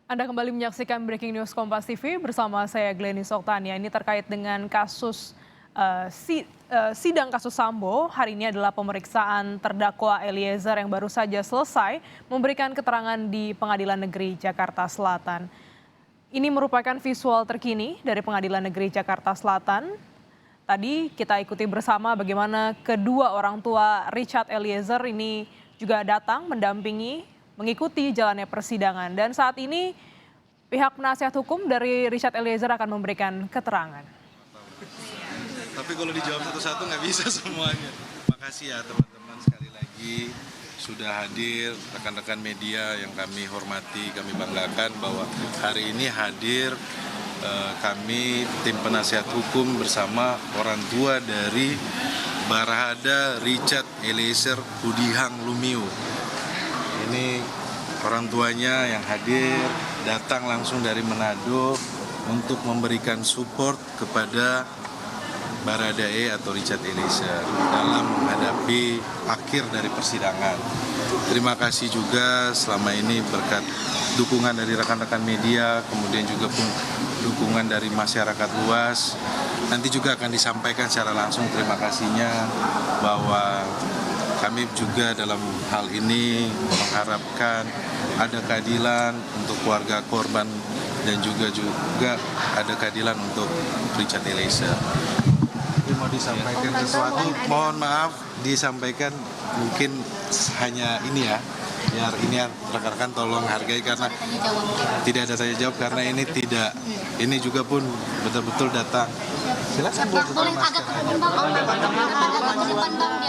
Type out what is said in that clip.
Anda kembali menyaksikan Breaking News Kompas TV bersama saya Glenny Soktania. Ini terkait dengan kasus sidang kasus Sambo. Hari ini adalah pemeriksaan terdakwa Eliezer yang baru saja selesai memberikan keterangan di Pengadilan Negeri Jakarta Selatan. Ini merupakan visual terkini dari Pengadilan Negeri Jakarta Selatan. Tadi kita ikuti bersama bagaimana kedua orang tua Richard Eliezer ini juga datang mendampingi mengikuti jalannya persidangan, dan saat ini pihak penasihat hukum dari Richard Eliezer akan memberikan keterangan. Tapi kalau dijawab satu-satu nggak bisa semuanya. Makasih ya teman-teman sekali lagi sudah hadir, rekan-rekan media yang kami hormati, kami banggakan bahwa hari ini hadir kami tim penasihat hukum bersama orang tua dari Barada Richard Eliezer Pudihang Lumiu. Ini orang tuanya yang hadir, datang langsung dari Manado untuk memberikan support kepada Baradae atau Richard Eliezer dalam menghadapi akhir dari persidangan. Terima kasih juga selama ini berkat dukungan dari rekan-rekan media, kemudian juga dukungan dari masyarakat luas. Nanti juga akan disampaikan secara langsung terima kasihnya bahwa kami juga dalam hal ini mengharapkan ada keadilan untuk keluarga korban dan juga ada keadilan untuk Richard Eliezer. Mau disampaikan sesuatu, mohon maaf disampaikan mungkin hanya ini ya, biar ini ya rekan-rekan tolong hargai karena tidak ada tanya jawab karena ini tidak, ini juga pun betul-betul data. Silakan boleh agak ke depan Bang.